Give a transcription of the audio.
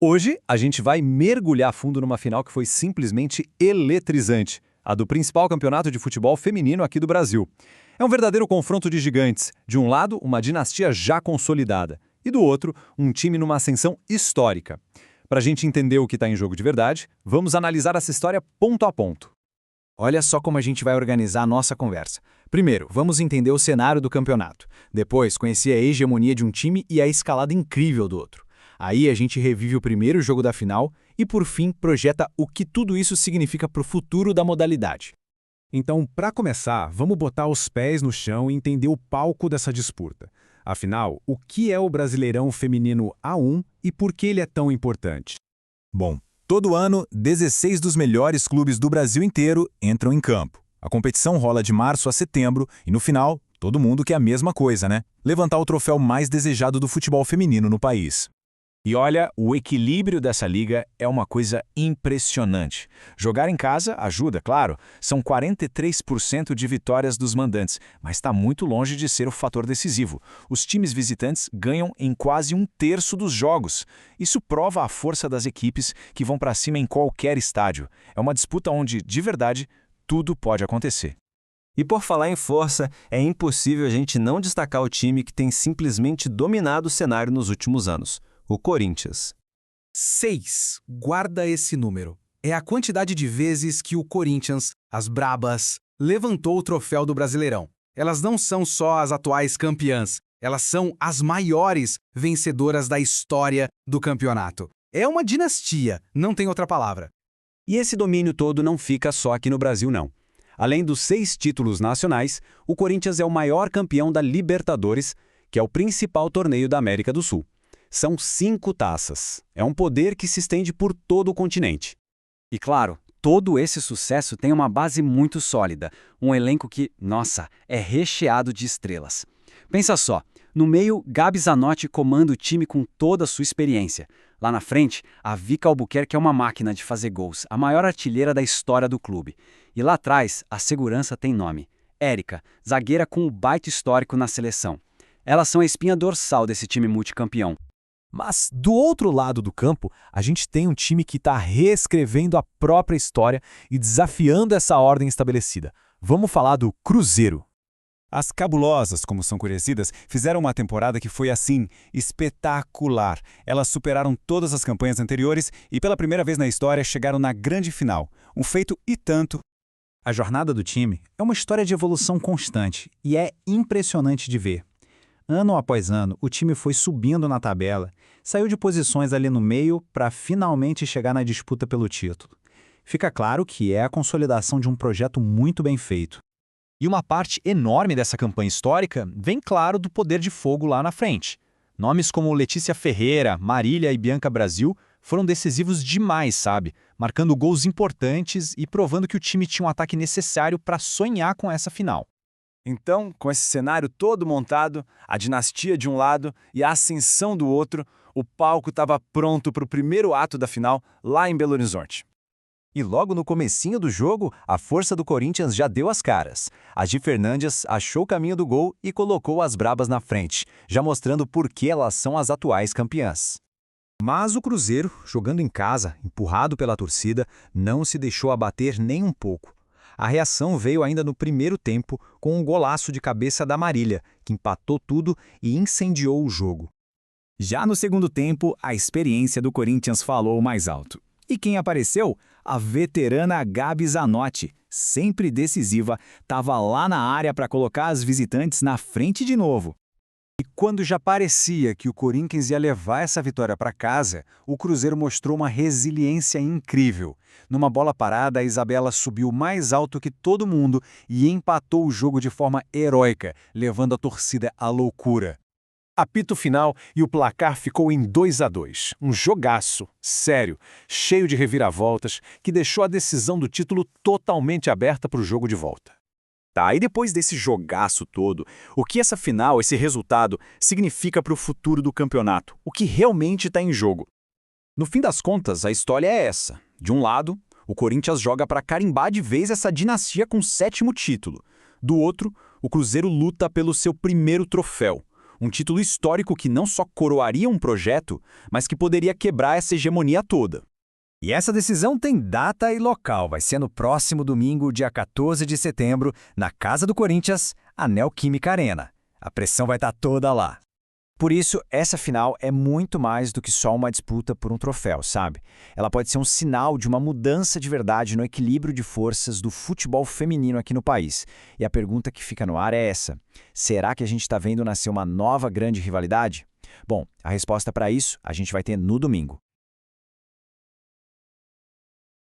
Hoje, a gente vai mergulhar fundo numa final que foi simplesmente eletrizante, a do principal campeonato de futebol feminino aqui do Brasil. É um verdadeiro confronto de gigantes. De um lado, uma dinastia já consolidada, e do outro, um time numa ascensão histórica. Para a gente entender o que está em jogo de verdade, vamos analisar essa história ponto a ponto. Olha só como a gente vai organizar a nossa conversa. Primeiro, vamos entender o cenário do campeonato. Depois, conhecer a hegemonia de um time e a escalada incrível do outro. Aí a gente revive o primeiro jogo da final e, por fim, projeta o que tudo isso significa para o futuro da modalidade. Então, para começar, vamos botar os pés no chão e entender o palco dessa disputa. Afinal, o que é o Brasileirão Feminino A1 e por que ele é tão importante? Bom, todo ano, 16 dos melhores clubes do Brasil inteiro entram em campo. A competição rola de março a setembro e, no final, todo mundo quer a mesma coisa, né? Levantar o troféu mais desejado do futebol feminino no país. E olha, o equilíbrio dessa liga é uma coisa impressionante. Jogar em casa ajuda, claro. São 43% de vitórias dos mandantes, mas está muito longe de ser o fator decisivo. Os times visitantes ganham em quase um terço dos jogos. Isso prova a força das equipes que vão para cima em qualquer estádio. É uma disputa onde, de verdade, tudo pode acontecer. E por falar em força, é impossível a gente não destacar o time que tem simplesmente dominado o cenário nos últimos anos. O Corinthians. 6. Guarda esse número. É a quantidade de vezes que o Corinthians, as Brabas, levantou o troféu do Brasileirão. Elas não são só as atuais campeãs, elas são as maiores vencedoras da história do campeonato. É uma dinastia, não tem outra palavra. E esse domínio todo não fica só aqui no Brasil, não. Além dos 6 títulos nacionais, o Corinthians é o maior campeão da Libertadores, que é o principal torneio da América do Sul. São 5 taças. É um poder que se estende por todo o continente. E claro, todo esse sucesso tem uma base muito sólida, um elenco que, nossa, é recheado de estrelas. Pensa só, no meio, Gabi Zanotti comanda o time com toda a sua experiência. Lá na frente, a Vika Albuquerque é uma máquina de fazer gols, a maior artilheira da história do clube. E lá atrás, a segurança tem nome. Érica, zagueira com um baita histórico na seleção. Elas são a espinha dorsal desse time multicampeão. Mas, do outro lado do campo, a gente tem um time que está reescrevendo a própria história e desafiando essa ordem estabelecida. Vamos falar do Cruzeiro. As Cabulosas, como são conhecidas, fizeram uma temporada que foi, assim, espetacular. Elas superaram todas as campanhas anteriores e, pela primeira vez na história, chegaram na grande final. Um feito e tanto. A jornada do time é uma história de evolução constante e é impressionante de ver. Ano após ano, o time foi subindo na tabela, saiu de posições ali no meio para finalmente chegar na disputa pelo título. Fica claro que é a consolidação de um projeto muito bem feito. E uma parte enorme dessa campanha histórica vem, claro, do poder de fogo lá na frente. Nomes como Letícia Ferreira, Marília e Bianca Brasil foram decisivos demais, sabe? Marcando gols importantes e provando que o time tinha um ataque necessário para sonhar com essa final. Então, com esse cenário todo montado, a dinastia de um lado e a ascensão do outro, o palco estava pronto para o primeiro ato da final lá em Belo Horizonte. E logo no comecinho do jogo, a força do Corinthians já deu as caras. A Gi Fernandes achou o caminho do gol e colocou as Brabas na frente, já mostrando por que elas são as atuais campeãs. Mas o Cruzeiro, jogando em casa, empurrado pela torcida, não se deixou abater nem um pouco. A reação veio ainda no primeiro tempo, com um golaço de cabeça da Marília, que empatou tudo e incendiou o jogo. Já no segundo tempo, a experiência do Corinthians falou mais alto. E quem apareceu? A veterana Gabi Zanotti, sempre decisiva, estava lá na área para colocar as visitantes na frente de novo. E quando já parecia que o Corinthians ia levar essa vitória para casa, o Cruzeiro mostrou uma resiliência incrível. Numa bola parada, a Isabela subiu mais alto que todo mundo e empatou o jogo de forma heróica, levando a torcida à loucura. Apito final e o placar ficou em 2-2. Um jogaço, sério, cheio de reviravoltas, que deixou a decisão do título totalmente aberta para o jogo de volta. Tá, e depois desse jogaço todo, o que essa final, esse resultado, significa para o futuro do campeonato? O que realmente está em jogo? No fim das contas, a história é essa. De um lado, o Corinthians joga para carimbar de vez essa dinastia com o 7º título. Do outro, o Cruzeiro luta pelo seu primeiro troféu. Um título histórico que não só coroaria um projeto, mas que poderia quebrar essa hegemonia toda. E essa decisão tem data e local. Vai ser no próximo domingo, dia 14 de setembro, na Casa do Corinthians, a Neoquímica Arena. A pressão vai estar toda lá. Por isso, essa final é muito mais do que só uma disputa por um troféu, sabe? Ela pode ser um sinal de uma mudança de verdade no equilíbrio de forças do futebol feminino aqui no país. E a pergunta que fica no ar é essa: será que a gente está vendo nascer uma nova grande rivalidade? Bom, a resposta para isso a gente vai ter no domingo.